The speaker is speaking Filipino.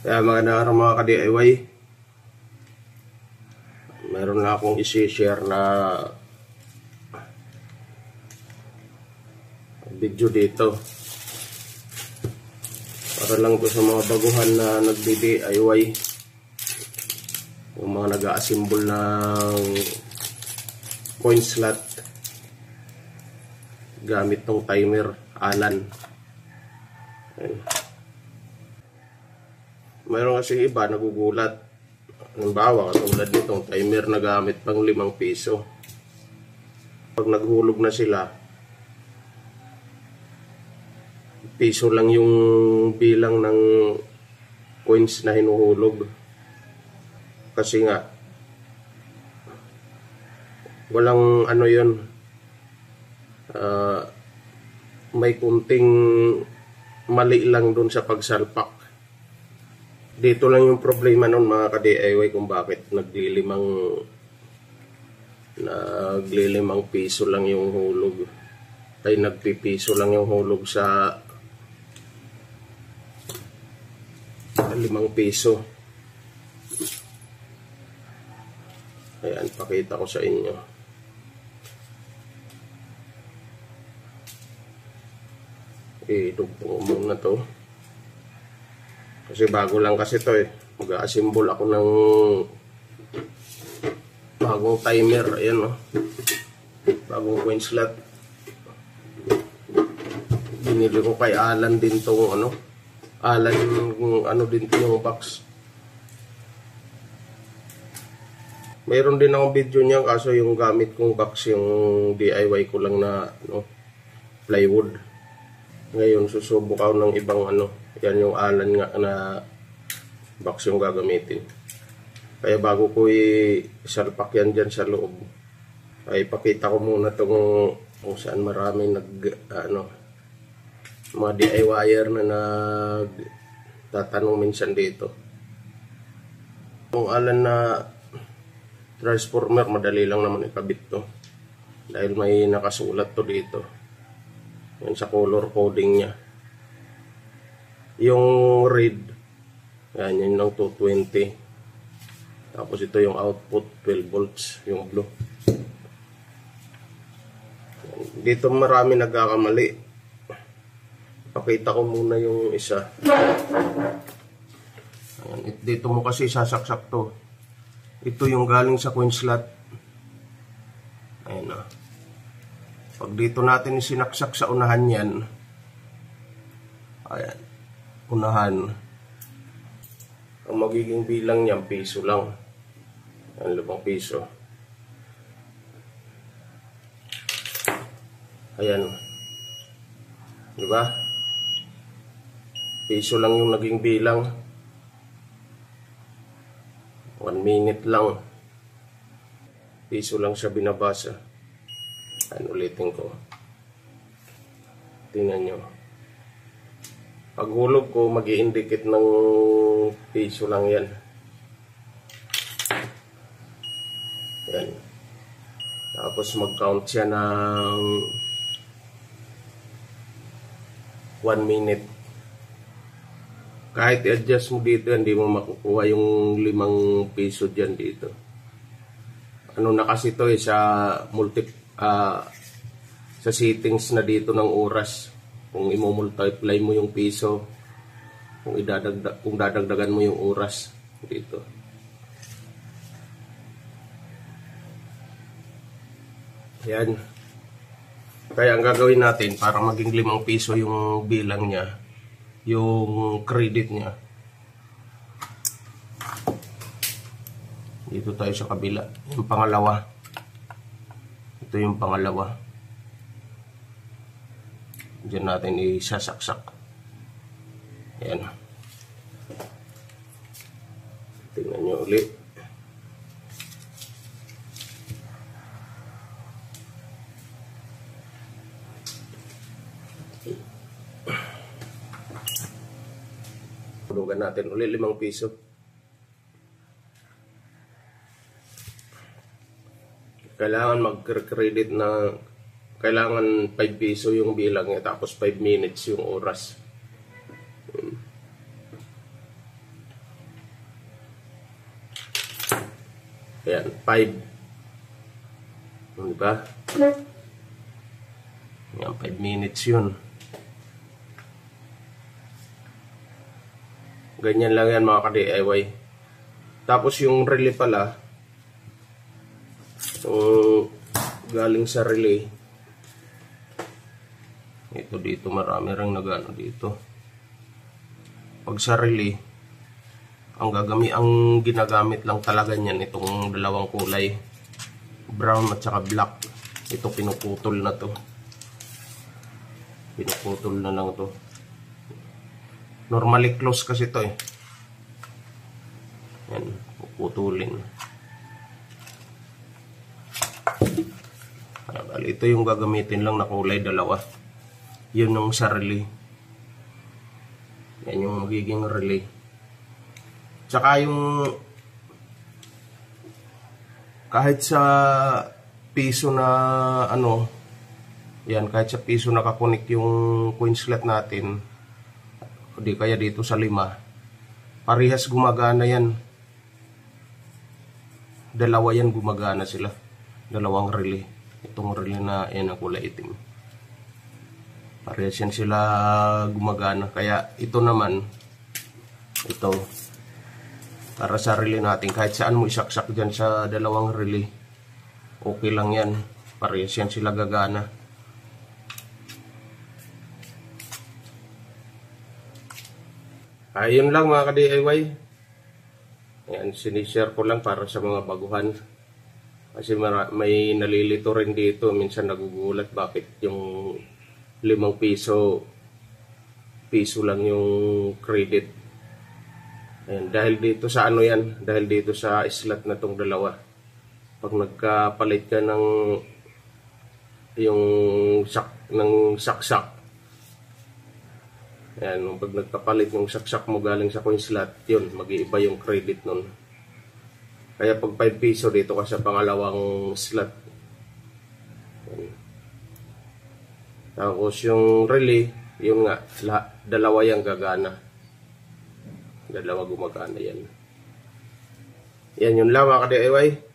Kaya magandang araw mga ka-DIY. Meron na akong isi-share na video dito. Para lang to sa mga baguhan na nagdi-DIY. Yung mga nag-a-assemble ng coin slot gamit tong timer, Allen. Ayan. Mayroon kasi iba nagugulat. Halimbawa, katulad nitong timer na gamit pang 5 piso. Pag naghulog na sila, piso lang yung bilang ng coins na hinuhulog. Kasi nga, walang ano yun, may kunting mali lang dun sa pagsalpak. Dito lang yung problema nun mga ka-DIY kung bakit naglilimang piso lang yung hulog. Ay nagpipiso lang yung hulog sa 5 piso. Ayan, pakita ko sa inyo. Idugtong muna to. Kasi bago lang kasi to eh. Mag-a-assemble ako ng bagong timer. Ayan o. Bagong coin slot. Binili ko kay Allen din tong ano. Allen ano din to yung box. Mayroon din akong video niya kaso yung gamit kong box yung DIY ko lang na ano, plywood. Ngayon susubok ako ng ibang ano. Yan yung Allen nga na box yung gagamitin. Kaya bago ko isalpak yan dyan sa loob, ay pakita ko muna itong kung saan marami mga DIYer na nagtatanong minsan dito. Yung Allen na transformer, madali lang naman ikabit to. Dahil may nakasulat to dito. Yan sa color coding niya. Yung red, yan ng 220. Tapos ito yung output 12 volts, yung blue. Dito marami nagkakamali. Pakita ko muna yung isa. Ayan, dito mo kasi sasaksak to. Ito yung galing sa coin slot. Ayan na. Pag dito natin sinaksak sa unahan yan, ayan, unahan, ang magiging bilang niyan piso lang. Ang 5 piso. Ayan. Diba? Piso lang yung naging bilang. 1 minute lang. Piso lang siya binabasa. Ayan, ulitin ko. Tingnan nyo. Pag hulog ko, mag-i-indicate ng piso lang yan. Yan. Tapos mag-count siya ng 1 minute. Kahit i-adjust mo dito, hindi mo makukuha yung 5 piso dyan dito. Ano na kasi ito eh, sa settings na dito ng oras. Kung i-multiply mo yung piso, kung dadagdagan mo yung oras dito. Yan. Kaya ang gagawin natin para maging 5 piso yung bilang niya, yung credit niya. Dito tayo sa kabila. Yung pangalawa. Ito yung pangalawa. Diyan natin isasaksak. Ayan. Tingnan nyo ulit. Hulugan natin ulit 5 piso. Kailangan mag-credit na kailangan 5 piso yung bilang niya, tapos 5 minutes yung oras. Ayan, 5. Diba? Ayan, 5 minutes yun. Ganyan lang yan mga ka-DIY. Tapos yung relay pala, galing sa relay. Ito dito, marami ring nagano dito. Pag sa relay, ang ginagamit lang talaga niyan itong dalawang kulay, brown at saka black. Ito pinuputol na to. Pinuputol na lang to. Normally close kasi to eh. Yan, puputulin. Ito yung gagamitin lang na kulay, dalawa. Yun yung sa relay. Yan yung magiging relay. Tsaka yung kahit sa piso na ano, yan, kahit sa piso nakakunik yung coin slot natin, o di kaya dito sa 5, parehas gumagana yan. Dalawa yan, gumagana sila. Dalawang relay. Itong relay na yan ang kulay itim. Parehas yan sila gumagana. Kaya ito naman, ito, para sa relay natin, kahit saan mo isaksak dyan sa dalawang relay, okay lang yan. Parehas yan sila gagana. Ayun lang mga ka-DIY. Ayan, sinishare ko lang para sa mga baguhan. Kasi may nalilito rin dito. Minsan nagugulat bakit yung 5 piso lang yung credit. Ayan, dahil dito sa ano yan, dahil dito sa slot na tong dalawa. Pag nagkapalit ka ng yung saksak. Ayan, pag nagkapalit yung saksak mo galing sa coin slot, yun, mag-iiba yung credit nun. Kaya pag 5 piso dito ka sa pangalawang slot. Ayan. Tapos yung relay, yun nga, dalawa yung gagana. Dalawa gumagana yan. Yan, yun lang mga ka-DIY.